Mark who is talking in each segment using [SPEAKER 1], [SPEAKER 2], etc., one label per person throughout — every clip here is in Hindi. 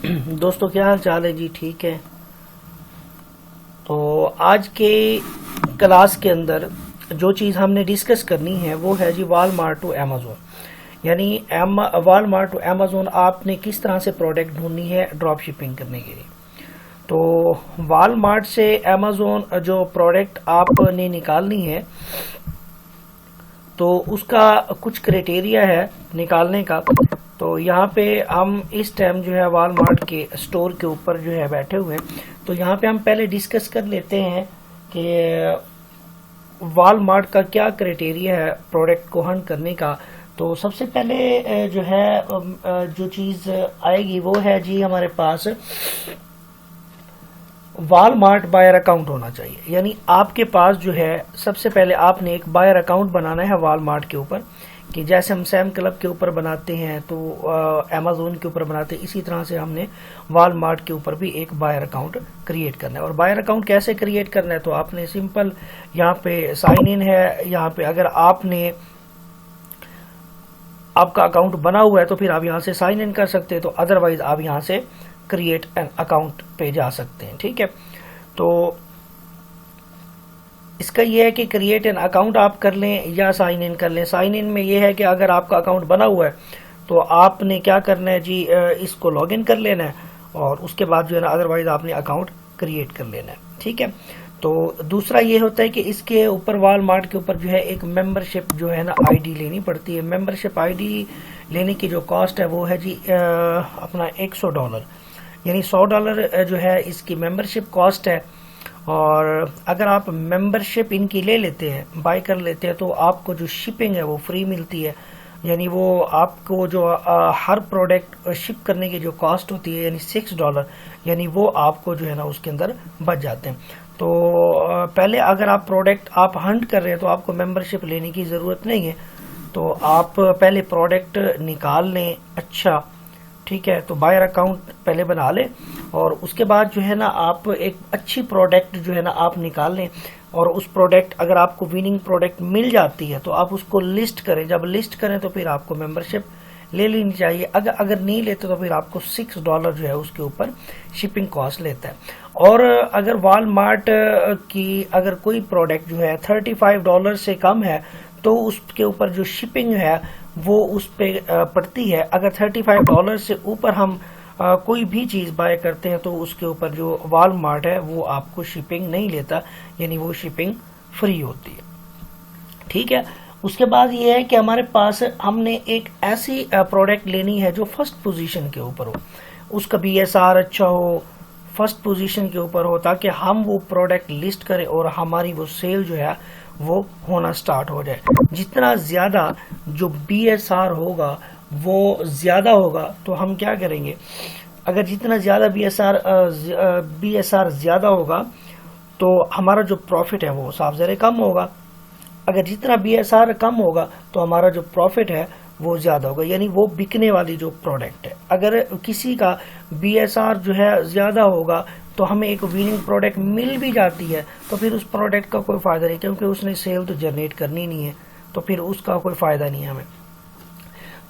[SPEAKER 1] दोस्तों क्या हाल चाल है जी। ठीक है। तो आज के क्लास के अंदर जो चीज़ हमने डिस्कस करनी है वो है जी वॉलमार्ट टू अमेज़ोन। यानी वॉलमार्ट टू अमेज़ोन आपने किस तरह से प्रोडक्ट ढूंढनी है ड्रॉप शिपिंग करने के लिए। तो वॉलमार्ट से अमेज़ोन जो प्रोडक्ट आपने निकालनी है तो उसका कुछ क्राइटेरिया है निकालने का। तो यहाँ पे हम इस टाइम जो है वॉलमार्ट के स्टोर के ऊपर जो है बैठे हुए हैं। तो यहाँ पे हम पहले डिस्कस कर लेते हैं कि वॉलमार्ट का क्या क्राइटेरिया है प्रोडक्ट को हंट करने का। तो सबसे पहले जो है जो चीज़ आएगी वो है जी हमारे पास वॉलमार्ट बायर अकाउंट होना चाहिए। यानी आपके पास जो है सबसे पहले आपने एक बायर अकाउंट बनाना है वॉलमार्ट के ऊपर, कि जैसे हम सैम क्लब के ऊपर बनाते हैं तो अमेज़ोन के ऊपर बनाते हैं, इसी तरह से हमने वॉलमार्ट के ऊपर भी एक बायर अकाउंट क्रिएट करना है। और बायर अकाउंट कैसे क्रिएट करना है, तो आपने सिंपल यहाँ पे साइन इन है। यहाँ पे अगर आपका अकाउंट बना हुआ है तो फिर आप यहाँ से साइन इन कर सकते हैं, तो अदरवाइज आप यहाँ से क्रिएट एन अकाउंट पे जा सकते हैं। ठीक है। तो इसका यह है कि क्रिएट एन अकाउंट आप कर लें या साइन इन कर लें। साइन इन में यह है कि अगर आपका अकाउंट बना हुआ है तो आपने क्या करना है जी, इसको लॉग इन कर लेना है और उसके बाद जो है ना अदरवाइज आपने अकाउंट क्रिएट कर लेना है। ठीक है। तो दूसरा ये होता है कि इसके ऊपर वॉलमार्ट के ऊपर जो है एक मेंबरशिप जो है ना आईडी लेनी पड़ती है। मेंबरशिप आईडी लेने की जो कॉस्ट है वो है जी अपना $100, यानी $100 जो है इसकी मेंबरशिप कॉस्ट है। और अगर आप मेंबरशिप इनकी ले लेते हैं, बाय कर लेते हैं, तो आपको जो शिपिंग है वो फ्री मिलती है। यानी वो आपको जो हर प्रोडक्ट शिप करने की जो कॉस्ट होती है यानी $6, यानी वो आपको जो है ना उसके अंदर बच जाते हैं। तो पहले अगर आप प्रोडक्ट आप हंट कर रहे हैं तो आपको मेंबरशिप लेने की ज़रूरत नहीं है। तो आप पहले प्रोडक्ट निकाल लें। अच्छा ठीक है। तो बायर अकाउंट पहले बना लें और उसके बाद जो है ना आप एक अच्छी प्रोडक्ट जो है ना आप निकाल लें। और उस प्रोडक्ट अगर आपको विनिंग प्रोडक्ट मिल जाती है तो आप उसको लिस्ट करें। जब लिस्ट करें तो फिर आपको मेंबरशिप ले लेनी चाहिए। अगर नहीं लेते तो फिर आपको $6 जो है उसके ऊपर शिपिंग कॉस्ट लेता है। और अगर वॉलमार्ट की अगर कोई प्रोडक्ट जो है $35 से कम है तो उसके ऊपर जो शिपिंग है वो उस पे पड़ती है। अगर $35 से ऊपर हम कोई भी चीज़ बाय करते हैं तो उसके ऊपर जो वॉलमार्ट है वो आपको शिपिंग नहीं लेता, यानी वो शिपिंग फ्री होती है। ठीक है। उसके बाद ये है कि हमारे पास हमने एक ऐसी प्रोडक्ट लेनी है जो फर्स्ट पोजीशन के ऊपर हो, उसका BSR अच्छा हो, फर्स्ट पोजीशन के ऊपर हो, ताकि हम वो प्रोडक्ट लिस्ट करें और हमारी वो सेल जो है वो होना स्टार्ट हो जाए। जितना ज़्यादा जो BSR होगा वो ज़्यादा होगा तो हम क्या करेंगे, अगर जितना ज़्यादा BSR ज़्यादा होगा तो हमारा जो प्रॉफिट है वो साफ ज़रा कम होगा। अगर जितना BSR कम होगा तो हमारा जो प्रॉफिट है वो ज़्यादा होगा, यानी वो बिकने वाली जो प्रोडक्ट है। अगर किसी का BSR जो है ज़्यादा होगा तो हमें एक विनिंग प्रोडक्ट मिल भी जाती है तो फिर उस प्रोडक्ट का कोई फ़ायदा नहीं, क्योंकि उसने सेल तो जनरेट करनी नहीं है, तो फिर उसका कोई फ़ायदा नहीं है हमें।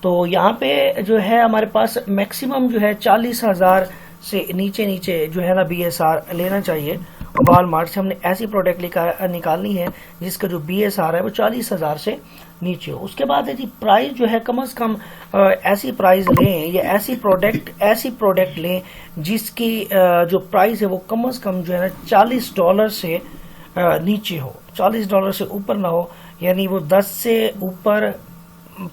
[SPEAKER 1] तो यहाँ पे जो है हमारे पास मैक्सिमम जो है 40,000 से नीचे जो है ना BSR लेना चाहिए। वॉलमार्ट से हमने ऐसी प्रोडक्ट निकालनी है जिसका जो BSR है वो 40,000 से नीचे हो। उसके बाद यदि प्राइस जो है कम से कम ऐसी प्राइस लें या ऐसी प्रोडक्ट लें जिसकी जो प्राइस है वो कम से कम जो है ना $40 से नीचे हो, $40 से ऊपर ना हो। यानी वो 10 से ऊपर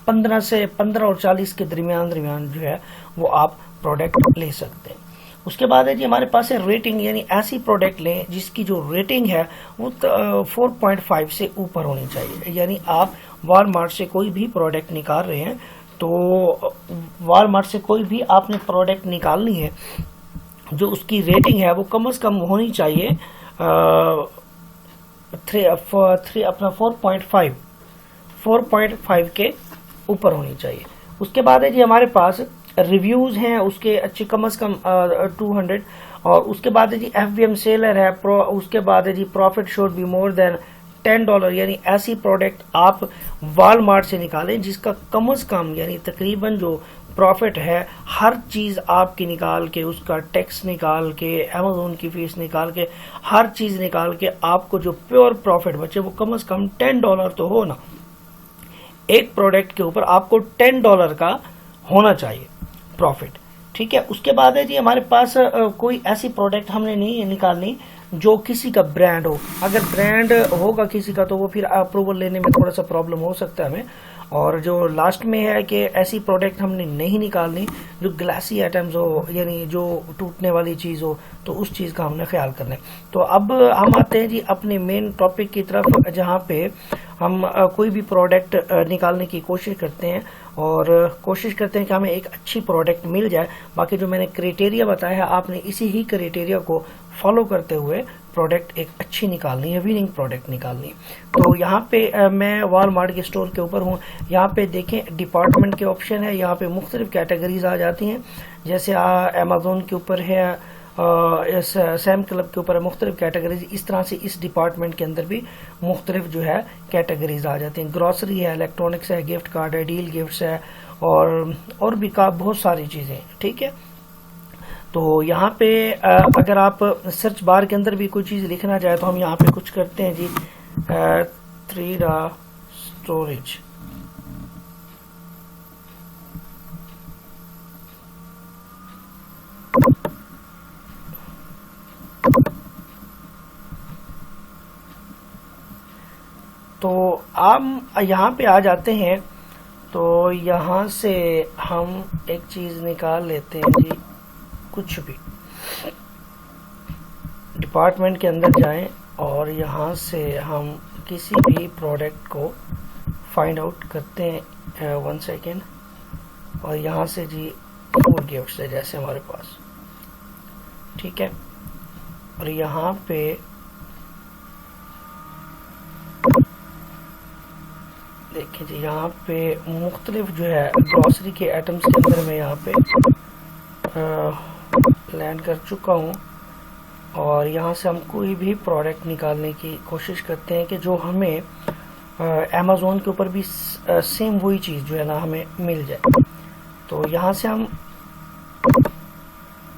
[SPEAKER 1] 15 और 40 के दरमियान जो है वो आप प्रोडक्ट ले सकते हैं। उसके बाद है जी हमारे पास है रेटिंग, यानी ऐसी प्रोडक्ट लें जिसकी जो रेटिंग है वो 4.5 से ऊपर होनी चाहिए। यानी आप वॉलमार्ट से कोई भी प्रोडक्ट निकाल रहे हैं तो वॉलमार्ट से कोई भी आपने प्रोडक्ट निकालनी है जो उसकी रेटिंग है वो कम से कम होनी चाहिए 4.5 के ऊपर होनी चाहिए। उसके बाद है जी हमारे पास रिव्यूज हैं उसके अच्छे कम से कम 200। और उसके बाद है जी FBM सेलर है। उसके बाद है जी profit should be more than $10, यानी ऐसी प्रोडक्ट आप वॉलमार्ट से निकालें जिसका कम से कम यानी तकरीबन जो प्रॉफिट है, हर चीज़ आपकी निकाल के, उसका टैक्स निकाल के, अमेजोन की फीस निकाल के, हर चीज़ निकाल के आपको जो प्योर प्रॉफिट बचे वो कम से कम $10 तो हो ना। एक प्रोडक्ट के ऊपर आपको $10 का होना चाहिए प्रॉफिट, ठीक है। उसके बाद है जी हमारे पास कोई ऐसी प्रोडक्ट हमने नहीं निकालनी जो किसी का ब्रांड हो। अगर ब्रांड होगा किसी का तो वो फिर अप्रूवल लेने में थोड़ा सा प्रॉब्लम हो सकता है हमें। और जो लास्ट में है कि ऐसी प्रोडक्ट हमने नहीं निकालनी जो ग्लासी आइटम्स हो, यानी जो टूटने वाली चीज़ हो, तो उस चीज़ का हमने ख्याल करना है। तो अब हम आते हैं जी अपने मेन टॉपिक की तरफ, जहाँ पे हम कोई भी प्रोडक्ट निकालने की कोशिश करते हैं और कोशिश करते हैं कि हमें एक अच्छी प्रोडक्ट मिल जाए। बाकी जो मैंने क्राइटेरिया बताया है, आपने इसी ही क्राइटेरिया को फॉलो करते हुए प्रोडक्ट एक अच्छी निकालनी है, विनिंग प्रोडक्ट निकालनी है। तो यहाँ पे मैं वॉलमार्ट के स्टोर के ऊपर हूँ। यहाँ पे देखें डिपार्टमेंट के ऑप्शन है, यहाँ पे मुख्तलिफ कैटेगरीज आ जाती हैं। जैसे अमेजोन के ऊपर है, इस सैम क्लब के ऊपर मुख्तलिफ कैटेगरीज, इस तरह से इस डिपार्टमेंट के अंदर भी मुख्तलिफ जो है कैटेगरीज आ जाती हैं। ग्रॉसरी है, इलेक्ट्रॉनिक्स है, गिफ्ट कार्ड है, डील गिफ्ट्स है और भी बहुत सारी चीज़ें, ठीक है। तो यहाँ पे अगर आप सर्च बार के अंदर भी कोई चीज़ लिखना चाहे तो हम यहाँ पे कुछ करते हैं जी, 3 स्टोरेज। तो हम यहाँ पे आ जाते हैं। तो यहाँ से हम एक चीज़ निकाल लेते हैं जी, कुछ भी डिपार्टमेंट के अंदर जाएं और यहाँ से हम किसी भी प्रोडक्ट को फाइंड आउट करते हैं। 1 सेकेंड। और यहाँ से जी फूड गिफ्ट्स है जैसे हमारे पास, ठीक है। और यहाँ पे देखिए जी, यहाँ पे मुख्तलिफ जो है ग्रॉसरी के आइटम्स के अंदर मैं यहाँ पे लैंड कर चुका हूँ। और यहाँ से हम कोई भी प्रोडक्ट निकालने की कोशिश करते हैं कि जो हमें अमेज़ोन के ऊपर भी सेम वही चीज़ जो है ना हमें मिल जाए। तो यहाँ से हम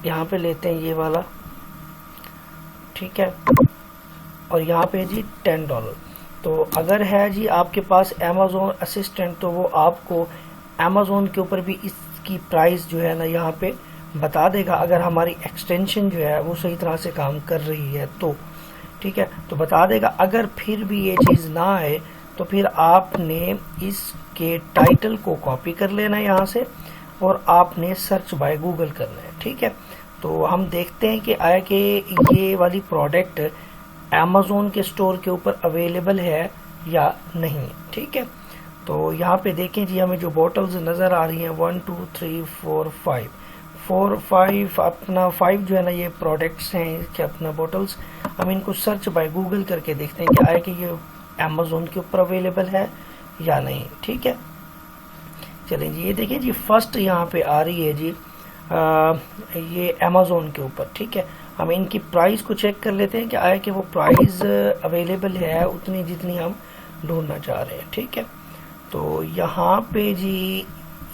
[SPEAKER 1] यहाँ पे लेते हैं ये वाला, ठीक है। और यहाँ पे जी $10। तो अगर है जी आपके पास अमेज़ोन असिस्टेंट तो वो आपको अमेज़ोन के ऊपर भी इसकी प्राइस जो है ना यहाँ पे बता देगा, अगर हमारी एक्सटेंशन जो है वो सही तरह से काम कर रही है तो, ठीक है। तो बता देगा। अगर फिर भी ये चीज़ ना आए तो फिर आपने इसके टाइटल को कॉपी कर लेना है यहाँ से और आपने सर्च बाय गूगल करना है, ठीक है। तो हम देखते हैं कि आया कि ये वाली प्रोडक्ट अमेज़ोन के स्टोर के ऊपर अवेलेबल है या नहीं, ठीक है। तो यहाँ पे देखें जी, हमें जो बॉटल्स नज़र आ रही हैं 1 2 3 4 5 अपना 5 जो है ना ये प्रोडक्ट्स हैं इसके अपना बॉटल्स। हम इनको सर्च बाय गूगल करके देखते हैं कि आया कि ये अमेज़ोन के ऊपर अवेलेबल है या नहीं, ठीक है। चलें जी, ये देखिए जी फर्स्ट यहाँ पे आ रही है जी ये अमेज़ोन के ऊपर, ठीक है। हम इनकी प्राइस को चेक कर लेते हैं कि आया कि वो प्राइस अवेलेबल है उतनी जितनी हम ढूंढना चाह रहे हैं, ठीक है। तो यहाँ पे जी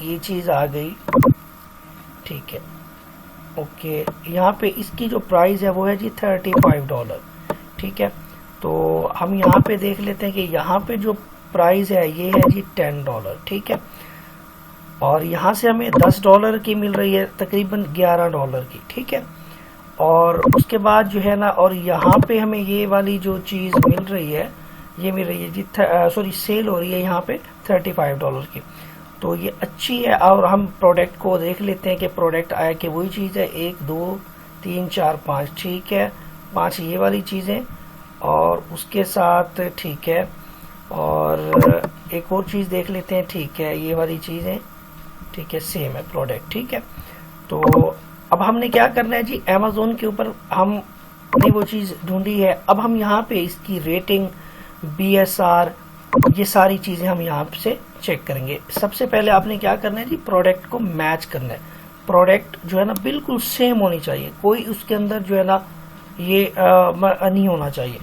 [SPEAKER 1] ये चीज़ आ गई, ठीक है, ओके। यहाँ पे इसकी जो प्राइस है वो है जी $35, ठीक है। तो हम यहाँ पे देख लेते हैं कि यहाँ पे जो प्राइस है ये है जी $10, ठीक है। और यहाँ से हमें $10 की मिल रही है, तकरीबन $11 की, ठीक है। और उसके बाद जो है ना, और यहाँ पे हमें ये वाली जो चीज़ मिल रही है ये मिल रही है जी सॉरी सेल हो रही है यहाँ पे $35 की। तो ये अच्छी है। और हम प्रोडक्ट को देख लेते हैं कि प्रोडक्ट आया कि वही चीज़ है 1 2 3 4 5, ठीक है, 5 ये वाली चीज़ें और उसके साथ, ठीक है। और एक और चीज़ देख लेते हैं, ठीक है, ये वाली चीज़ें, ठीक है, सेम है प्रोडक्ट, ठीक है। तो अब हमने क्या करना है जी, अमेज़ोन के ऊपर हमने वो चीज़ ढूंढी है। अब हम यहाँ पे इसकी रेटिंग, BSR, ये सारी चीज़ें हम यहाँ से चेक करेंगे। सबसे पहले आपने क्या करना है जी, प्रोडक्ट को मैच करना है। प्रोडक्ट जो है ना बिल्कुल सेम होनी चाहिए, कोई उसके अंदर जो है ना ये नहीं होना चाहिए,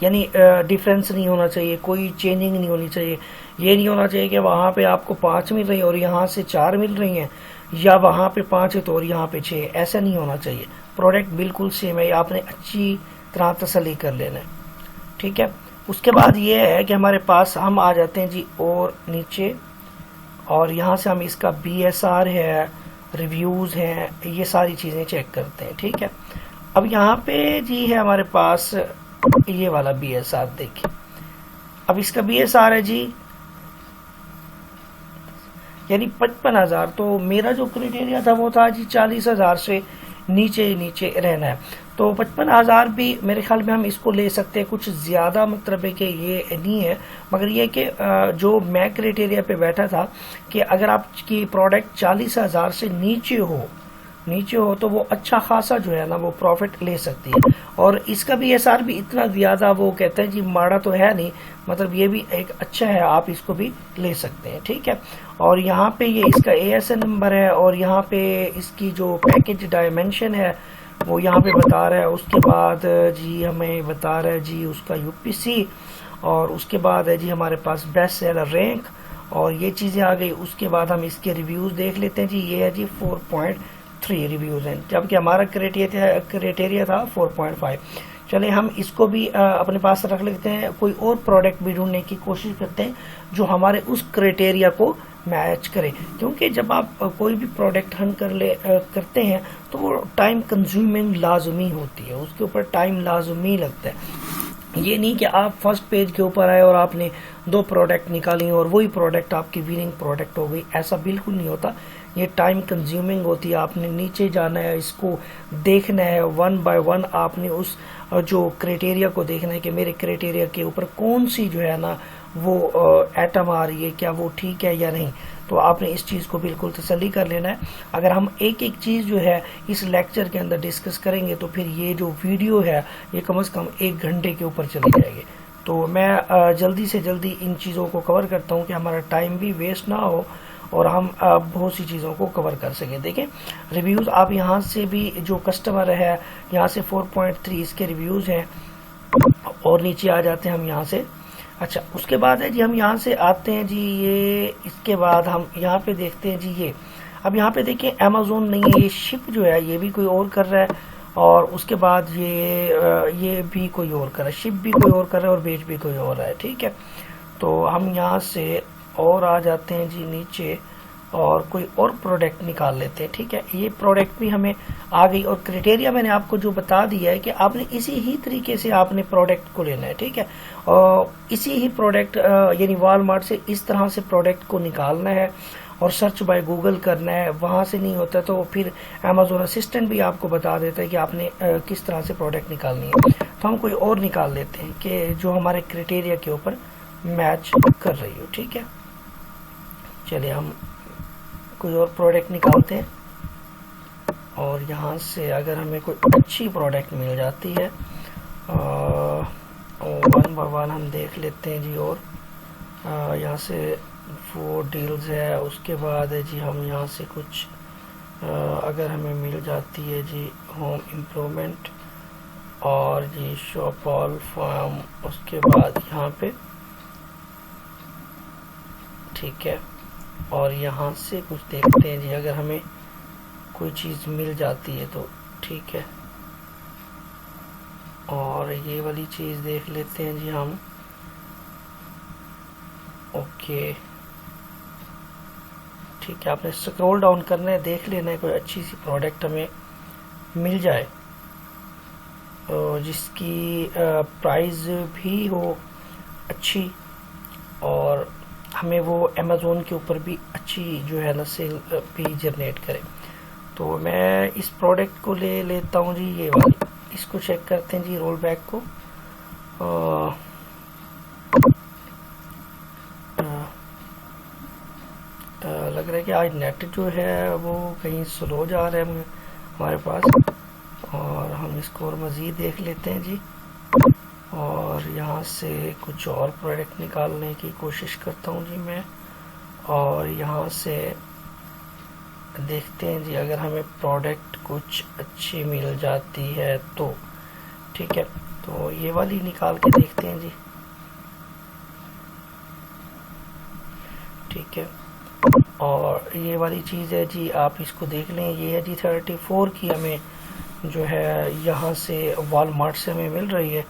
[SPEAKER 1] यानी डिफरेंस नहीं होना चाहिए, कोई चेंजिंग नहीं होनी चाहिए। ये नहीं होना चाहिए कि वहां पे आपको 5 मिल रही है और यहाँ से 4 मिल रही हैं, या वहां पे 5 है तो और यहाँ पे 6। ऐसा नहीं होना चाहिए। प्रोडक्ट बिल्कुल सेम है, आपने अच्छी तरह तसल्ली कर लेना है, ठीक है। उसके बाद ये है कि हमारे पास हम आ जाते हैं जी और नीचे, और यहाँ से हम इसका BSR है, रिव्यूज हैं, ये सारी चीजें चेक करते हैं, ठीक है। अब यहाँ पे जी है हमारे पास ये वाला BSR, देखिए। अब इसका BSR है जी यानी 55,000। तो मेरा जो क्राइटेरिया था वो था जी 40,000 से नीचे नीचे रहना है। तो 55,000 भी मेरे ख्याल में हम इसको ले सकते हैं, कुछ ज्यादा मतलब है कि ये नहीं है। मगर ये कि जो मैं क्राइटेरिया पे बैठा था कि अगर आपकी प्रोडक्ट 40,000 से नीचे हो तो वो अच्छा खासा जो है ना वो प्रॉफिट ले सकती है। और इसका BSR भी इतना ज्यादा वो कहते हैं जी माड़ा तो है नहीं, मतलब ये भी एक अच्छा है, आप इसको भी ले सकते हैं, ठीक है। और यहाँ पे ये इसका ASN नंबर है, और यहाँ पे इसकी जो पैकेज डायमेंशन है वो यहाँ पे बता रहा है। उसके बाद जी हमें बता रहा है जी उसका UPC, और उसके बाद है जी हमारे पास बेस्ट सेलर रैंक, और ये चीजें आ गई। उसके बाद हम इसके रिव्यूज देख लेते हैं जी। ये है जी 4.3 रिव्यूज हैं, जबकि हमारा क्राइटेरिया था 4.5। चले हम इसको भी अपने पास रख लेते हैं, कोई और प्रोडक्ट भी ढूंढने की कोशिश करते हैं जो हमारे उस क्राइटेरिया को मैच करे। क्योंकि जब आप कोई भी प्रोडक्ट हंट करते हैं तो वो टाइम कंज्यूमिंग लाजमी होती है, उसके ऊपर टाइम लाजमी लगता है। ये नहीं कि आप फर्स्ट पेज के ऊपर आए और आपने 2 प्रोडक्ट निकाली और वही प्रोडक्ट आपकी विनिंग प्रोडक्ट हो गई, ऐसा बिल्कुल नहीं होता। ये टाइम कंज्यूमिंग होती है, आपने नीचे जाना है, इसको देखना है 1 बाय 1, आपने उस जो क्राइटेरिया को देखना है कि मेरे क्राइटेरिया के ऊपर कौन सी जो है ना वो एटम आ रही है, क्या वो ठीक है या नहीं। तो आपने इस चीज को बिल्कुल तसल्ली कर लेना है। अगर हम एक एक चीज जो है इस लेक्चर के अंदर डिस्कस करेंगे तो फिर ये जो वीडियो है ये कम से कम 1 घंटे के ऊपर चली जाएगी। तो मैं जल्दी से जल्दी इन चीजों को कवर करता हूँ कि हमारा टाइम भी वेस्ट ना हो और हम बहुत सी चीजों को कवर कर सकें। देखें रिव्यूज, आप यहाँ से भी जो कस्टमर है यहाँ से 4.3 इसके रिव्यूज हैं, और नीचे आ जाते हैं हम यहाँ से। अच्छा, उसके बाद है जी हम यहाँ से आते हैं जी, ये इसके बाद हम यहाँ पे देखते हैं जी ये। अब यहाँ पे देखिए अमेज़न नहीं है, ये शिप जो है ये भी कोई और कर रहा है, और उसके बाद ये भी कोई और कर रहा है, शिप भी कोई और कर रहा है और बेच भी कोई और है, ठीक है। तो हम यहाँ से और आ जाते हैं जी नीचे, और कोई और प्रोडक्ट निकाल लेते हैं, ठीक है। ये प्रोडक्ट भी हमें आ गई, और क्राइटेरिया मैंने आपको जो बता दिया है कि आपने इसी ही तरीके से आपने प्रोडक्ट को लेना है, ठीक है। और इसी ही प्रोडक्ट यानी वॉलमार्ट से इस तरह से प्रोडक्ट को निकालना है और सर्च बाय गूगल करना है। वहां से नहीं होता तो फिर अमेज़न असिस्टेंट भी आपको बता देता है कि आपने किस तरह से प्रोडक्ट निकालनी है। तो हम कोई और निकाल लेते हैं कि जो हमारे क्राइटेरिया के ऊपर मैच कर रही हो, ठीक है। चलिए हम कोई और प्रोडक्ट निकालते हैं, और यहाँ से अगर हमें कोई अच्छी प्रोडक्ट मिल जाती है 1 बाय 1 हम देख लेते हैं जी। और यहाँ से वो डील्स है, उसके बाद है जी हम यहाँ से कुछ अगर हमें मिल जाती है जी होम इम्प्रूवमेंट और जी शॉप ऑल फार्म, उसके बाद यहाँ पे, ठीक है। और यहाँ से कुछ देखते हैं जी, अगर हमें कोई चीज़ मिल जाती है तो ठीक है। और ये वाली चीज़ देख लेते हैं जी हम, ओके ठीक है। आपने स्क्रॉल डाउन करना है, देख लेना है कोई अच्छी सी प्रोडक्ट हमें मिल जाए जिसकी प्राइस भी हो अच्छी, और हमें वो अमेज़न के ऊपर भी अच्छी जो है ना सेल भी जनरेट करे। तो मैं इस प्रोडक्ट को ले लेता हूँ जी, ये वाली। इसको चेक करते हैं जी रोल बैक को। लग रहा है कि आज नेट जो है वो कहीं स्लो जा रहा है हमारे पास, और हम इसको और मज़ीद देख लेते हैं जी। और यहाँ से कुछ और प्रोडक्ट निकालने की कोशिश करता हूँ जी मैं, और यहाँ से देखते हैं जी अगर हमें प्रोडक्ट कुछ अच्छी मिल जाती है तो ठीक है। तो ये वाली निकाल के देखते देखते हैं जी। ठीक है, और ये वाली चीज़ है जी, आप इसको देख लें। ये है जी 34 की हमें जो है यहाँ से वॉलमार्ट से हमें मिल रही है।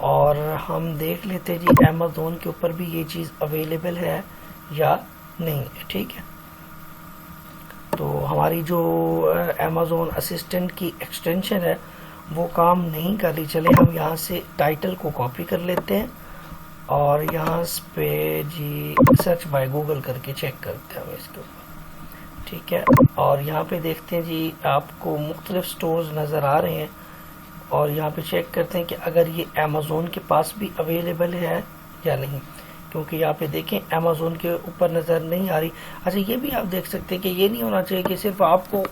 [SPEAKER 1] और हम देख लेते हैं जी अमेज़ोन के ऊपर भी ये चीज़ अवेलेबल है या नहीं है। ठीक है, तो हमारी जो अमेज़ोन असिस्टेंट की एक्सटेंशन है वो काम नहीं कर रही। चले हम यहाँ से टाइटल को कॉपी कर लेते हैं और यहाँ पे जी सर्च बाय गूगल करके चेक करते हैं हम इसके ऊपर। ठीक है, और यहाँ पे देखते हैं जी आपको मुख्तलिफ स्टोर्स नज़र आ रहे हैं और यहाँ पे चेक करते हैं कि अगर ये अमेज़ोन के पास भी अवेलेबल है या नहीं, क्योंकि यहाँ पे देखें अमेज़ोन के ऊपर नज़र नहीं आ रही। अच्छा, ये भी आप देख सकते हैं कि ये नहीं होना चाहिए कि सिर्फ आपको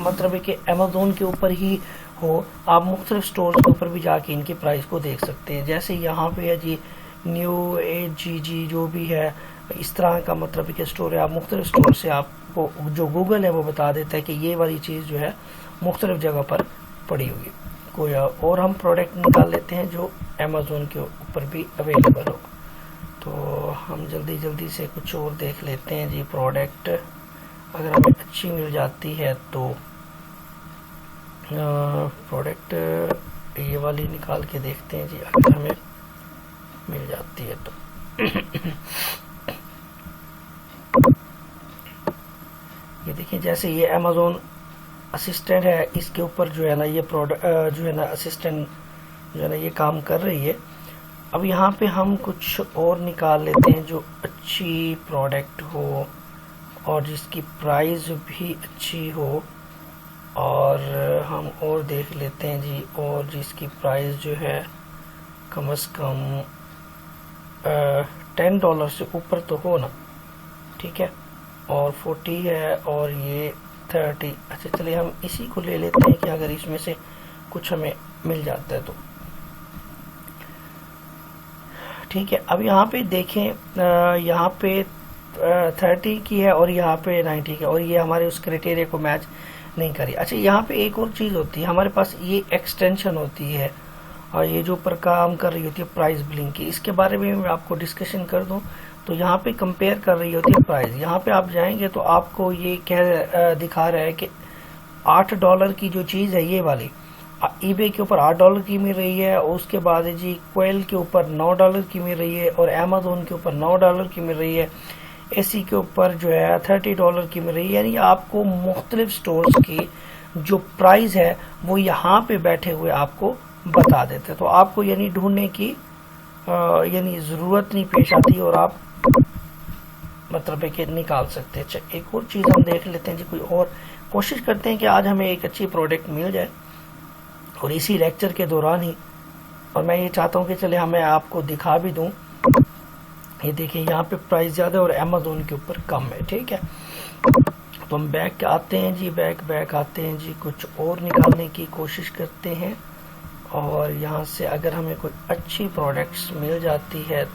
[SPEAKER 1] मतलब है कि अमेज़ोन के ऊपर ही हो, आप मुख्तलिफ स्टोर के ऊपर भी जाके इनकी प्राइस को देख सकते हैं। जैसे यहाँ पे है जी न्यू एजी जो भी है, इस तरह का मतलब कि स्टोर है। आप मुख्तलिफ स्टोर से आपको जो गूगल है वो बता देता है कि ये वाली चीज़ जो है मुख्तलिफ जगह पर पड़ी हुई। कोई और हम प्रोडक्ट निकाल लेते हैं जो अमेज़ोन के ऊपर भी अवेलेबल हो। तो हम जल्दी जल्दी से कुछ और देख लेते हैं जी। प्रोडक्ट अगर हमें अच्छी मिल जाती है तो प्रोडक्ट ये वाली निकाल के देखते हैं जी, अगर हमें मिल जाती है तो। ये देखिए, जैसे ये अमेज़ोन असिस्टेंट है, इसके ऊपर जो है ना ये प्रोडक्ट जो है ना असिस्टेंट जो है ना ये काम कर रही है। अब यहाँ पे हम कुछ और निकाल लेते हैं जो अच्छी प्रोडक्ट हो और जिसकी प्राइस भी अच्छी हो, और हम और देख लेते हैं जी, और जिसकी प्राइस जो है कम से कम $10 से ऊपर तो हो ना। ठीक है, और 40 है और ये 30। अच्छा, चलिए हम इसी को ले लेते हैं कि अगर इसमें से कुछ हमें मिल जाता है तो। ठीक है, अब यहाँ पे देखें, यहाँ पे 30 की है और यहाँ पे 90 की, और ये हमारे उस क्राइटेरिया को मैच नहीं करी। अच्छा, यहाँ पे एक और चीज़ होती है, हमारे पास ये एक्सटेंशन होती है और ये जो ऊपर काम कर रही होती है प्राइस ब्लिंक की, इसके बारे में मैं आपको डिस्कशन कर दूं तो यहाँ पे कंपेयर कर रही होती है प्राइस। यहाँ पे आप जाएंगे तो आपको ये क्या दिखा रहा है कि $8 की जो चीज़ है ये वाली ईबे के ऊपर $8 की मिल रही है, और उसके बाद जी क्वेल के ऊपर $9 की मिल रही है, और अमेज़ोन के ऊपर $9 की मिल रही है, एसी के ऊपर जो है $30 की मिल रही है। यानी आपको मुख्तलिफ स्टोर्स की जो प्राइस है वो यहाँ पे बैठे हुए आपको बता देते, तो आपको यानी ढूंढने की यानी ज़रूरत नहीं पेश आती और आप मतलब है कि निकाल सकते हैं। एक और चीज़ हम देख लेते हैं जी, कोई और कोशिश करते हैं कि आज हमें एक अच्छी प्रोडक्ट मिल जाए और इसी लेक्चर के दौरान ही, और मैं ये चाहता हूँ कि चले हमें आपको दिखा भी दूँ। ये देखिए, यहाँ पे प्राइस ज़्यादा और अमेज़ोन के ऊपर कम है। ठीक है, तो हम बैक आते हैं जी, बैक आते हैं जी, कुछ और निकालने की कोशिश करते हैं, और यहाँ से अगर हमें कोई अच्छी प्रोडक्ट्स मिल जाती है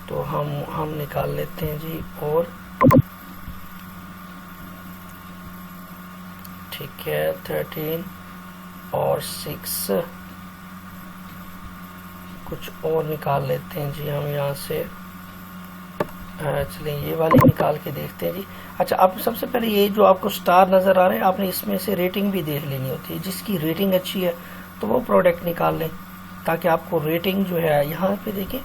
[SPEAKER 1] तो हम निकाल लेते हैं जी। और ठीक है, 13 और 6 कुछ और निकाल लेते हैं जी हम यहाँ से। चलिए ये वाली निकाल के देखते हैं जी। अच्छा, आप सबसे पहले ये जो आपको स्टार नज़र आ रहे हैं, आपने इसमें से रेटिंग भी देख लेनी होती है। जिसकी रेटिंग अच्छी है तो वो प्रोडक्ट निकाल लें, ताकि आपको रेटिंग जो है, यहाँ पे देखें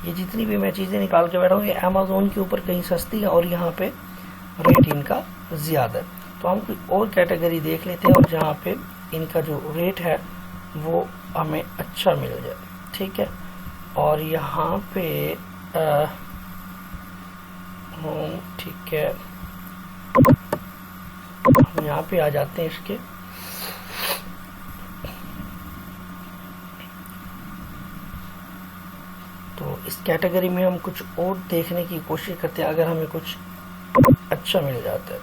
[SPEAKER 1] ये जितनी भी मैं चीज़ें निकाल के बैठा हूँ ये अमेज़ोन के ऊपर कहीं सस्ती है और यहाँ पे रेट इनका ज़्यादा है। तो हम कोई और कैटेगरी देख लेते हैं और जहाँ पे इनका जो रेट है वो हमें अच्छा मिल जाए। ठीक है, और यहाँ पे ठीक है, हम यहाँ पे आ जाते हैं इसके। तो इस कैटेगरी में हम कुछ और देखने की कोशिश करते हैं, अगर हमें कुछ अच्छा मिल जाता है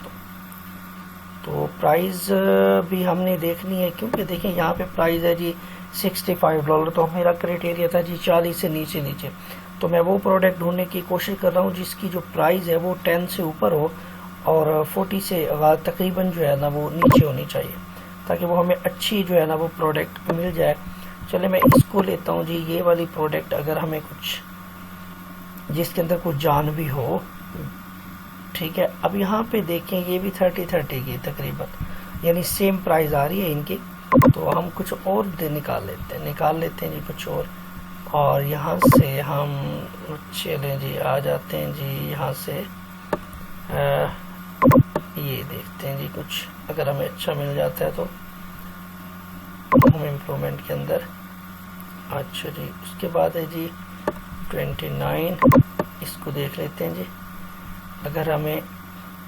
[SPEAKER 1] तो प्राइस भी हमने देखनी है, क्योंकि देखें यहाँ पे प्राइस है जी $65। तो मेरा क्राइटेरिया था जी 40 से नीचे, तो मैं वो प्रोडक्ट ढूंढने की कोशिश कर रहा हूँ जिसकी जो प्राइस है वो 10 से ऊपर हो और 40 से तकरीबन जो है ना वो नीचे होनी चाहिए, ताकि वो हमें अच्छी जो है ना वो प्रोडक्ट मिल जाए। चले मैं इसको लेता हूँ जी, ये वाली प्रोडक्ट, अगर हमें कुछ जिसके अंदर कुछ जान भी हो। ठीक है, अब यहाँ पे देखें ये भी 30 की तकरीबन, यानी सेम प्राइस आ रही है इनकी। तो हम कुछ और निकाल लेते हैं जी कुछ और यहाँ से हम चलें जी, आ जाते हैं जी यहाँ से ये देखते हैं जी कुछ अगर हमें अच्छा मिल जाता है तो होम इम्प्रूवमेंट के अंदर। अच्छा जी, उसके बाद है जी 29, इसको देख लेते हैं जी अगर हमें।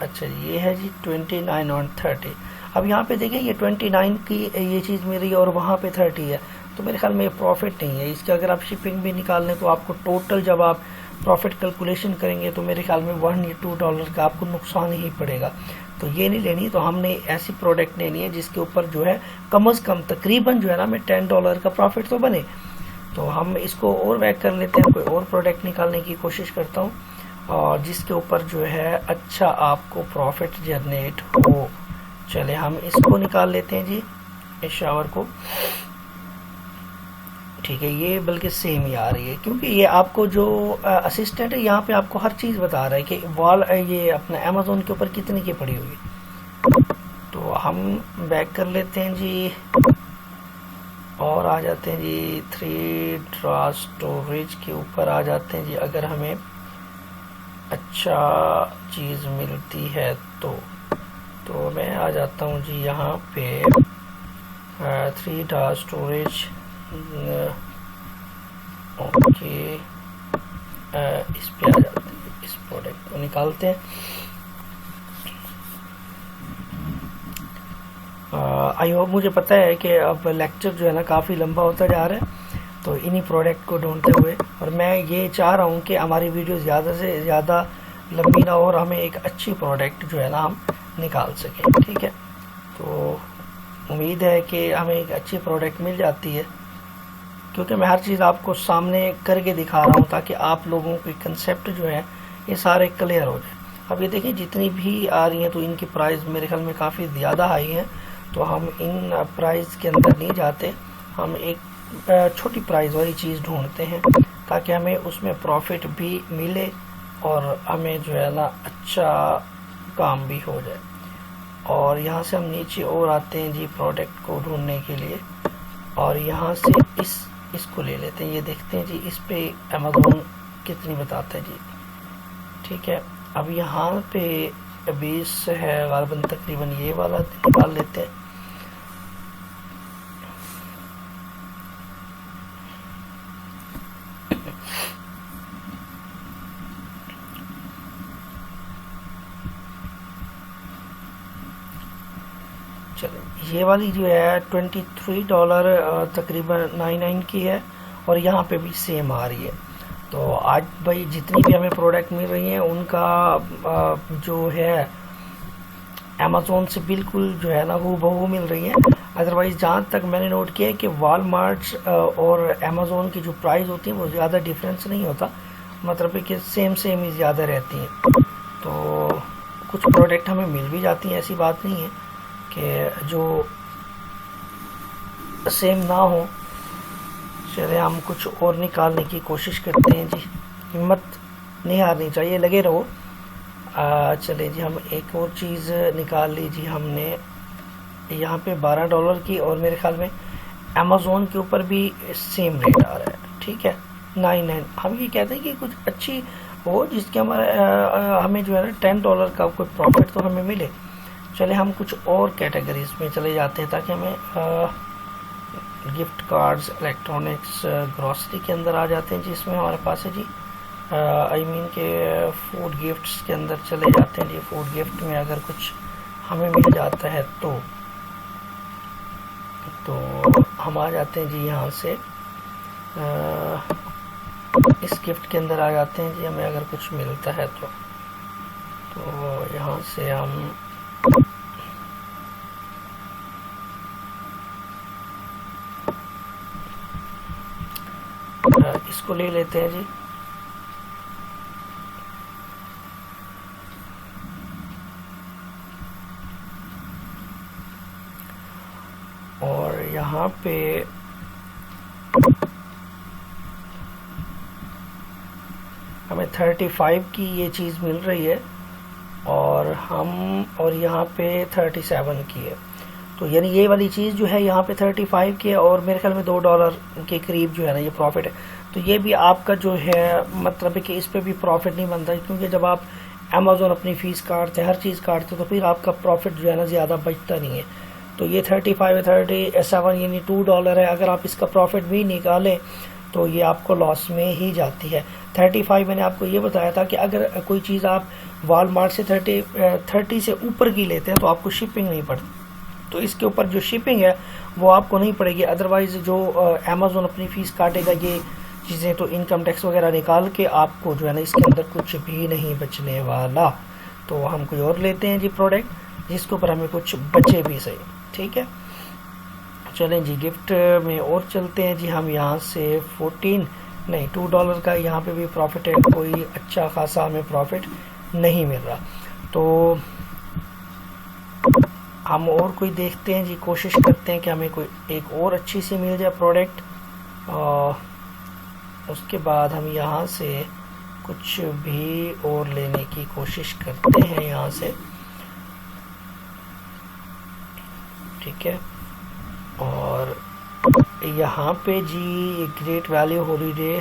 [SPEAKER 1] अच्छा ये है जी 29 और 30। अब यहाँ पे देखें ये 29 की ये चीज़ मेरी और वहाँ पे 30 है, तो मेरे ख्याल में ये प्रॉफिट नहीं है इसके। अगर आप शिपिंग भी निकाल लें तो आपको टोटल जब आप प्रॉफिट कैलकुलेशन करेंगे तो मेरे ख्याल में $1 या $2 का आपको नुकसान ही पड़ेगा। तो ये नहीं लेनी, तो हमने ऐसी प्रोडक्ट लेनी है जिसके ऊपर जो है कम अज़ कम तकरीबन जो है ना हमें $10 का प्रॉफिट तो बने। तो हम इसको और बैक कर लेते हैं, कोई और प्रोडक्ट निकालने की कोशिश करता हूँ और जिसके ऊपर जो है अच्छा आपको प्रॉफिट जनरेट हो। चले हम इसको निकाल लेते हैं जी, इस शावर को। ठीक है, ये बल्कि सेम ही आ रही है क्योंकि ये आपको जो असिस्टेंट है यहाँ पे आपको हर चीज़ बता रहा है कि वॉल ये अपना अमेज़ोन के ऊपर कितनी की पड़ी हुई है। तो हम बैक कर लेते हैं जी और आ जाते हैं जी 3 ड्रा स्टोरेज के ऊपर आ जाते हैं जी। अगर हमें अच्छा चीज़ मिलती है तो मैं आ जाता हूँ जी यहाँ पे 3 ड्रा स्टोरेज। ओके, इस पे आ जाते हैं, इस प्रोडक्ट को निकालते हैं। आई होप, मुझे पता है कि अब लेक्चर जो है ना काफ़ी लंबा होता जा रहा है, तो इन्हीं प्रोडक्ट को ढूंढते हुए, और मैं ये चाह रहा हूँ कि हमारी वीडियो ज़्यादा से ज़्यादा लंबी ना हो और हमें एक अच्छी प्रोडक्ट जो है ना हम निकाल सकें। ठीक है, तो उम्मीद है कि हमें एक अच्छी प्रोडक्ट मिल जाती है क्योंकि मैं हर चीज़ आपको सामने करके दिखा रहा हूँ ताकि आप लोगों के कंसेप्ट जो है ये सारे क्लियर हो जाए। अब ये देखिए जितनी भी आ रही हैं तो इनकी प्राइस मेरे ख्याल में काफ़ी ज़्यादा हाई है, तो हम इन प्राइस के अंदर नहीं जाते, हम एक छोटी प्राइस वाली चीज़ ढूंढते हैं ताकि हमें उसमें प्रॉफिट भी मिले और हमें जो है ना अच्छा काम भी हो जाए। और यहाँ से हम नीचे और आते हैं जी प्रोडक्ट को ढूंढने के लिए, और यहाँ से इसको ले लेते हैं। ये देखते हैं जी इस पे अमेज़ोन कितनी बताता है जी। ठीक है, अब यहाँ पे 20 है गालबन, तकरीबन ये वाला निकाल लेते हैं। चलो ये वाली जो है $23 तकरीबन 99 की है और यहाँ पे भी सेम आ रही है। तो आज भाई जितनी भी हमें प्रोडक्ट मिल रही हैं उनका जो है अमेज़ोन से बिल्कुल जो है ना वो बहु मिल रही है। अदरवाइज़ जहाँ तक मैंने नोट किया है कि वॉलमार्ट और अमेज़ोन की जो प्राइस होती है वो ज़्यादा डिफरेंस नहीं होता, मतलब है कि सेम ही ज़्यादा रहती हैं। तो कुछ प्रोडक्ट हमें मिल भी जाती हैं, ऐसी बात नहीं है कि जो सेम ना हो। चले हम कुछ और निकालने की कोशिश करते हैं जी, हिम्मत नहीं हारनी चाहिए, लगे रहो। चले जी हम एक और चीज़ निकाल ली जी हमने यहाँ पे $12 की, और मेरे ख्याल में अमेज़ोन के ऊपर भी सेम रेट आ रहा है। ठीक है, 99। हम ये कहते हैं कि कुछ अच्छी हो जिसके हमें जो है ना $10 का कोई प्रॉफिट तो हमें मिले। चले हम कुछ और कैटेगरीज में चले जाते हैं ताकि हमें गिफ्ट कार्ड्स, इलेक्ट्रॉनिक्स, ग्रॉसरी के अंदर आ जाते हैं जिसमें हमारे पास है जी आई मीन के फूड गिफ्ट्स के अंदर चले जाते हैं जी। फूड गिफ्ट में अगर कुछ हमें मिल जाता है तो हम आ जाते हैं जी यहाँ से इस गिफ्ट के अंदर आ जाते हैं जी। हमें अगर कुछ मिलता है तो यहाँ से हम इसको ले लेते हैं जी। और यहाँ पे हमें 35 की ये चीज़ मिल रही है और यहाँ पे 37 की है। तो यानी ये वाली चीज़ जो है यहाँ पे 35 की है और मेरे ख्याल में $2 के करीब जो है ना ये प्रॉफिट है। तो ये भी आपका जो है मतलब है कि इस पे भी प्रॉफिट नहीं बनता, क्योंकि जब आप अमेज़ॉन अपनी फ़ीस काटते हैं, हर चीज़ काटते तो फिर आपका प्रॉफिट जो है ना ज़्यादा बचता नहीं है। तो ये 35 37 यानी $2 है। अगर आप इसका प्रॉफिट भी निकालें तो ये आपको लॉस में ही जाती है। 35 मैंने आपको ये बताया था कि अगर कोई चीज़ आप वॉलमार्ट से 30 से ऊपर की लेते हैं तो आपको शिपिंग नहीं पड़ती, तो इसके ऊपर जो शिपिंग है वो आपको नहीं पड़ेगी। अदरवाइज़ जो अमेज़ॉन अपनी फ़ीस काटेगा ये चीज़ें, तो इनकम टैक्स वगैरह निकाल के आपको जो है ना इसके अंदर कुछ भी नहीं बचने वाला। तो हम कोई और लेते हैं जी प्रोडक्ट जिसके ऊपर हमें कुछ बचे भी सही। ठीक है, चलें जी गिफ्ट में और चलते हैं जी। हम यहाँ से $2 का यहाँ पे भी प्रॉफिट है, कोई अच्छा खासा हमें प्रॉफिट नहीं मिल रहा। तो हम और कोई देखते हैं जी, कोशिश करते हैं कि हमें कोई एक और अच्छी सी मिल जाए प्रोडक्ट। उसके बाद हम यहाँ से कुछ भी और लेने की कोशिश करते हैं यहाँ से। ठीक है, और यहाँ पे जी ग्रेट वैल्यू हॉलीडे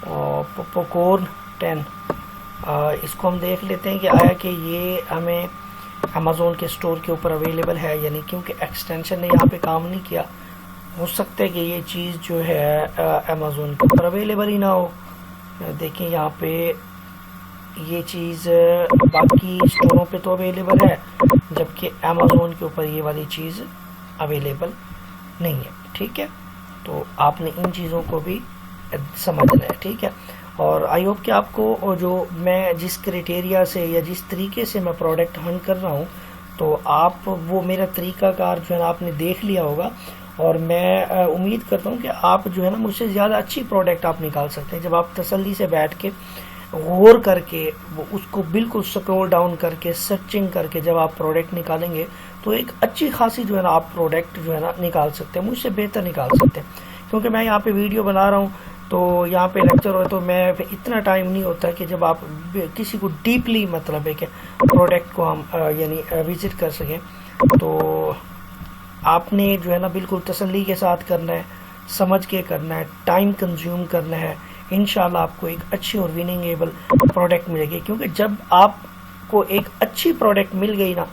[SPEAKER 1] और पॉपकॉर्न 10, इसको हम देख लेते हैं कि आया कि ये हमें अमेज़ॉन के स्टोर के ऊपर अवेलेबल है, यानी क्योंकि एक्सटेंशन ने यहाँ पे काम नहीं किया, हो सकता है कि ये चीज़ जो है अमेज़ॉन के ऊपर अवेलेबल ही ना हो। देखें यहाँ पे ये चीज़ बाकी स्टोरों पे तो अवेलेबल है, जबकि अमेज़ॉन के ऊपर ये वाली चीज़ अवेलेबल नहीं है। ठीक है, तो आपने इन चीज़ों को भी समझना है। ठीक है, और आई होप कि आपको जो मैं जिस क्राइटेरिया से या जिस तरीके से मैं प्रोडक्ट हंट कर रहा हूँ, तो आप वो मेरा तरीक़ाकार जो है ना आपने देख लिया होगा, और मैं उम्मीद करता हूँ कि आप जो है ना मुझसे ज़्यादा अच्छी प्रोडक्ट आप निकाल सकते हैं जब आप तसल्ली से बैठ के गौर करके वो उसको बिल्कुल स्क्रॉल डाउन करके सर्चिंग करके जब आप प्रोडक्ट निकालेंगे तो एक अच्छी खासी जो है ना आप प्रोडक्ट जो है ना निकाल सकते हैं, मुझसे बेहतर निकाल सकते हैं। क्योंकि मैं यहाँ पे वीडियो बना रहा हूँ तो यहाँ पे लेक्चर हो तो मैं इतना टाइम नहीं होता कि जब आप किसी को डीपली मतलब है कि प्रोडक्ट को हम यानी विजिट कर सकें। तो आपने जो है ना बिल्कुल तसल्ली के साथ करना है, समझ के करना है, टाइम कंज्यूम करना है। इंशाल्लाह आपको एक अच्छी और विनिंगेबल प्रोडक्ट मिलेगी, क्योंकि जब आपको एक अच्छी प्रोडक्ट मिल गई ना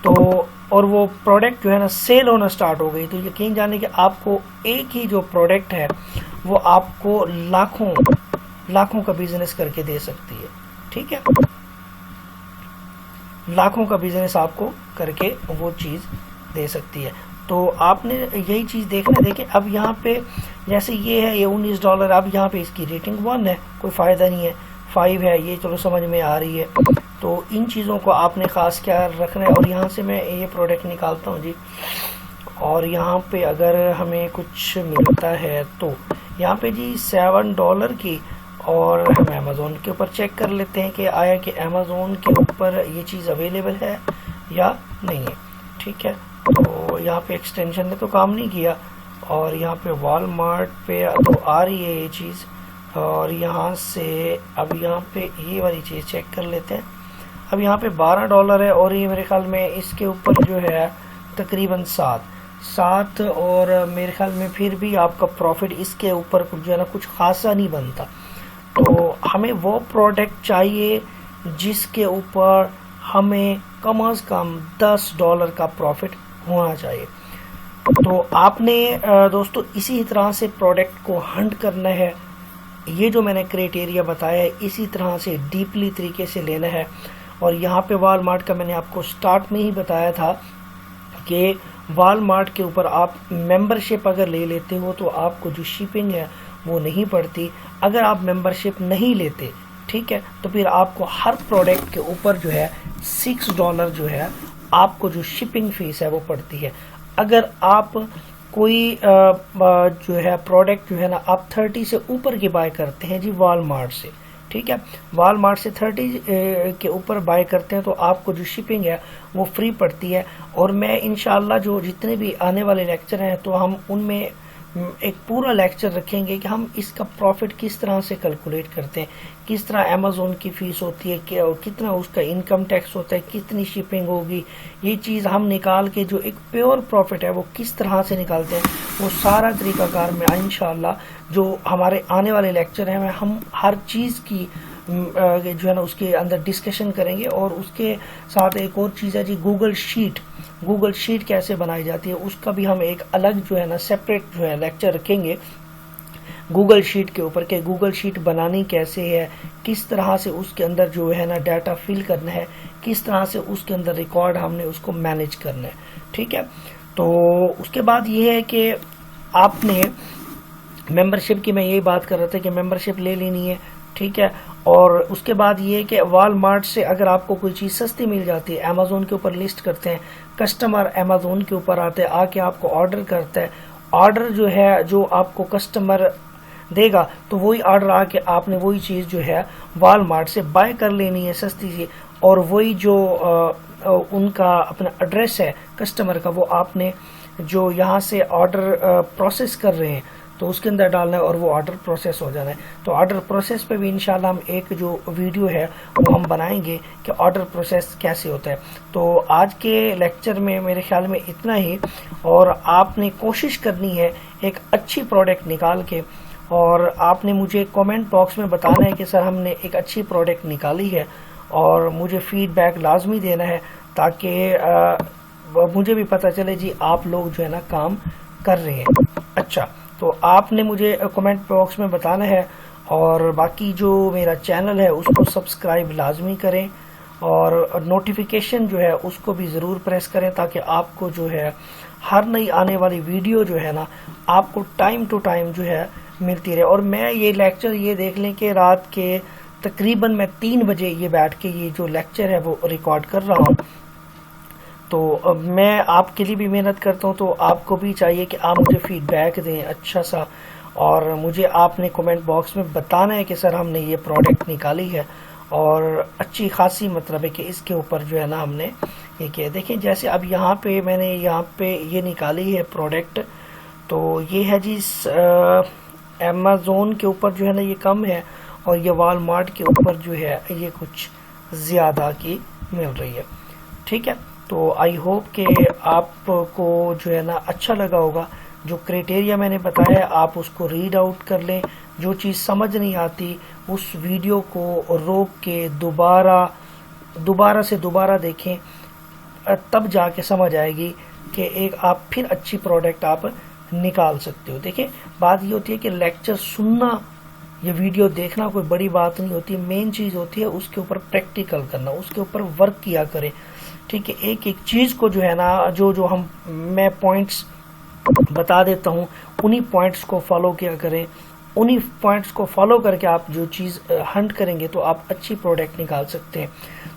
[SPEAKER 1] तो और वो प्रोडक्ट जो है ना सेल होना स्टार्ट हो गई, तो यकीन जाने कि आपको एक ही जो प्रोडक्ट है वो आपको लाखों का बिजनेस करके दे सकती है। ठीक है, लाखों का बिजनेस आपको करके वो चीज़ दे सकती है। तो आपने यही चीज़ देखना। देखें अब यहाँ पे जैसे ये है ये $19, अब यहाँ पे इसकी रेटिंग 1 है, कोई फ़ायदा नहीं है। 5 है ये, चलो समझ में आ रही है। तो इन चीज़ों को आपने ख़ास ख्याल रखना है। और यहाँ से मैं ये प्रोडक्ट निकालता हूँ जी, और यहाँ पे अगर हमें कुछ मिलता है तो यहाँ पे जी $7 की, और हम अमेज़ॉन के ऊपर चेक कर लेते हैं कि आया कि अमेज़ॉन के ऊपर ये चीज़ अवेलेबल है या नहीं है। ठीक है, तो यहाँ पे एक्सटेंशन ने तो काम नहीं किया, और यहाँ पे वॉलमार्ट पे तो आ रही है ये चीज़, और यहाँ से अब यहाँ पे ये वाली चीज़ चेक कर लेते हैं। अब यहाँ पे $12 है, और ये मेरे ख्याल में इसके ऊपर जो है तकरीबन 7, और मेरे ख्याल में फिर भी आपका प्रॉफिट इसके ऊपर जो है ना कुछ खासा नहीं बनता। तो हमें वो प्रोडक्ट चाहिए जिसके ऊपर हमें कम से कम $10 का प्रॉफिट होना चाहिए। तो आपने दोस्तों इसी तरह से प्रोडक्ट को हंट करना है। ये जो मैंने क्राइटेरिया बताया है इसी तरह से डीपली तरीके से लेना है। और यहाँ पे वॉलमार्ट का मैंने आपको स्टार्ट में ही बताया था कि वॉलमार्ट के ऊपर आप मेंबरशिप अगर ले लेते हो तो आपको जो शिपिंग है वो नहीं पड़ती। अगर आप मेंबरशिप नहीं लेते, ठीक है, तो फिर आपको हर प्रोडक्ट के ऊपर जो है $6 जो है आपको जो शिपिंग फीस है वो पड़ती है। अगर आप कोई जो है प्रोडक्ट जो है ना आप 30 से ऊपर की बाय करते हैं जी वॉलमार्ट से, ठीक है, वॉलमार्ट से 30 के ऊपर बाय करते हैं तो आपको जो शिपिंग है वो फ्री पड़ती है। और मैं इंशाल्लाह जो जितने भी आने वाले लेक्चर हैं तो हम उनमें एक पूरा लेक्चर रखेंगे कि हम इसका प्रॉफिट किस तरह से कैलकुलेट करते हैं, किस तरह अमेजोन की फीस होती है, कितना उसका इनकम टैक्स होता है, कितनी शिपिंग होगी, ये चीज़ हम निकाल के जो एक प्योर प्रॉफिट है वो किस तरह से निकालते हैं, वो सारा तरीकाकार में इंशाल्लाह जो हमारे आने वाले लेक्चर हैं हम हर चीज़ की जो है ना उसके अंदर डिस्कशन करेंगे। और उसके साथ एक और चीज़ है जी, गूगल शीट कैसे बनाई जाती है उसका भी हम एक अलग जो है ना सेपरेट जो है लेक्चर रखेंगे गूगल शीट के ऊपर, के गूगल शीट बनानी कैसे है, किस तरह से उसके अंदर जो है ना डाटा फिल करना है, किस तरह से उसके अंदर रिकॉर्ड हमने उसको मैनेज करना है। ठीक है, तो उसके बाद ये है कि आपने मेंबरशिप की, मैं यही बात कर रहा था कि मेंबरशिप ले लेनी है। ठीक है, और उसके बाद ये कि वॉलमार्ट से अगर आपको कोई चीज़ सस्ती मिल जाती है, अमेजोन के ऊपर लिस्ट करते हैं, कस्टमर अमेजोन के ऊपर आते हैं, आके आपको ऑर्डर करता है, ऑर्डर जो है जो आपको कस्टमर देगा तो वही ऑर्डर आके आपने वही चीज़ जो है वॉलमार्ट से बाय कर लेनी है सस्ती सी, और वही जो उनका अपना एड्रेस है कस्टमर का वो आपने जो यहाँ से ऑर्डर प्रोसेस कर रहे हैं तो उसके अंदर डालना है और वो ऑर्डर प्रोसेस हो जाना है। तो ऑर्डर प्रोसेस पे भी इंशाल्लाह हम एक जो वीडियो है वो हम बनाएंगे कि ऑर्डर प्रोसेस कैसे होता है। तो आज के लेक्चर में मेरे ख्याल में इतना ही, और आपने कोशिश करनी है एक अच्छी प्रोडक्ट निकाल के, और आपने मुझे कमेंट बॉक्स में बताना है कि सर हमने एक अच्छी प्रोडक्ट निकाली है, और मुझे फीडबैक लाजमी देना है ताकि मुझे भी पता चले जी आप लोग जो है ना काम कर रहे हैं। अच्छा, तो आपने मुझे कमेंट बॉक्स में बताना है, और बाकी जो मेरा चैनल है उसको सब्सक्राइब लाजमी करें, और नोटिफिकेशन जो है उसको भी ज़रूर प्रेस करें ताकि आपको जो है हर नई आने वाली वीडियो जो है ना आपको टाइम टू टाइम जो है मिलती रहे। और मैं ये लेक्चर ये देख लें कि रात के तकरीबन मैं 3 बजे ये बैठ के ये जो लेक्चर है वो रिकॉर्ड कर रहा हूँ। तो मैं आपके लिए भी मेहनत करता हूँ, तो आपको भी चाहिए कि आप मुझे फीडबैक दें अच्छा सा, और मुझे आपने कमेंट बॉक्स में बताना है कि सर हमने ये प्रोडक्ट निकाली है और अच्छी खासी, मतलब है कि इसके ऊपर जो है ना हमने ये किया। देखें जैसे अब यहाँ पे मैंने यहाँ पे ये निकाली है प्रोडक्ट, तो ये है जी अमेज़ोन के ऊपर जो है ना ये कम है, और ये वॉलमार्ट के ऊपर जो है ये कुछ ज़्यादा की मिल रही है। ठीक है, तो आई होप कि आपको जो है ना अच्छा लगा होगा। जो क्राइटेरिया मैंने बताया आप उसको रीड आउट कर लें, जो चीज़ समझ नहीं आती उस वीडियो को रोक के दोबारा से दोबारा देखें, तब जाके समझ आएगी कि एक आप फिर अच्छी प्रोडक्ट आप निकाल सकते हो। देखिए बात ये होती है कि लेक्चर सुनना ये वीडियो देखना कोई बड़ी बात नहीं होती, मेन चीज़ होती है उसके ऊपर प्रैक्टिकल करना, उसके ऊपर वर्क किया करें। ठीक है, एक एक चीज़ को जो है ना जो मैं पॉइंट्स बता देता हूँ उन्हीं पॉइंट्स को फॉलो किया करें, उन्हीं पॉइंट्स को फॉलो करके आप जो चीज़ हंट करेंगे तो आप अच्छी प्रोडक्ट निकाल सकते हैं।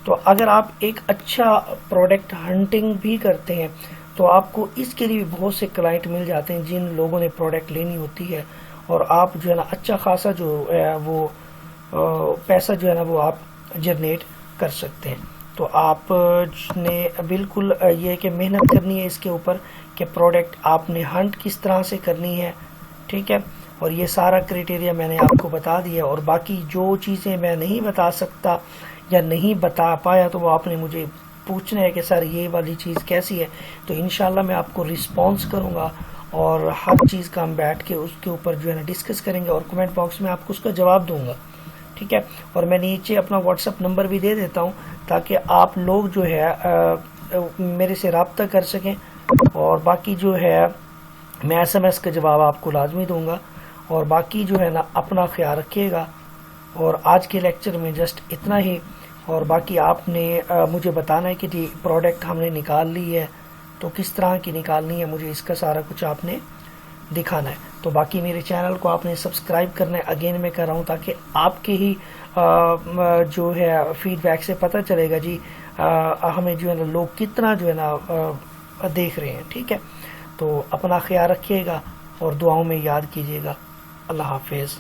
[SPEAKER 1] तो अगर आप एक अच्छा प्रोडक्ट हंटिंग भी करते हैं तो आपको इसके लिए भी बहुत से क्लाइंट मिल जाते हैं जिन लोगों ने प्रोडक्ट लेनी होती है, और आप जो है ना अच्छा खासा जो है वो पैसा जो है ना वो आप जनरेट कर सकते हैं। तो आप ने बिल्कुल ये कि मेहनत करनी है इसके ऊपर कि प्रोडक्ट आपने हंट किस तरह से करनी है। ठीक है, और ये सारा क्राइटेरिया मैंने आपको बता दिया, और बाकी जो चीज़ें मैं नहीं बता सकता या नहीं बता पाया तो वो आपने मुझे पूछना है कि सर ये वाली चीज़ कैसी है, तो इंशाल्लाह मैं आपको रिस्पॉन्स करूँगा, और हर चीज़ का हम बैठ के उसके ऊपर जो है ना डिस्कस करेंगे, और कमेंट बॉक्स में आपको उसका जवाब दूंगा। ठीक है, और मैं नीचे अपना व्हाट्सअप नंबर भी दे देता हूँ ताकि आप लोग जो है मेरे से रब्ता कर सकें, और बाकी जो है मैं SMS का जवाब आपको लाजमी दूंगा। और बाकी जो है ना अपना ख्याल रखिएगा, और आज के लेक्चर में जस्ट इतना ही, और बाकी आपने मुझे बताना है कि जी प्रोडक्ट हमने निकाल ली है तो किस तरह की निकालनी है, मुझे इसका सारा कुछ आपने दिखाना है। तो बाकी मेरे चैनल को आपने सब्सक्राइब करना है, अगेन मैं कर रहा हूँ ताकि आपके ही जो है फीडबैक से पता चलेगा जी हमें जो है ना लोग कितना जो है ना देख रहे हैं। ठीक है, तो अपना ख्याल रखिएगा और दुआओं में याद कीजिएगा। अल्लाह हाफिज़।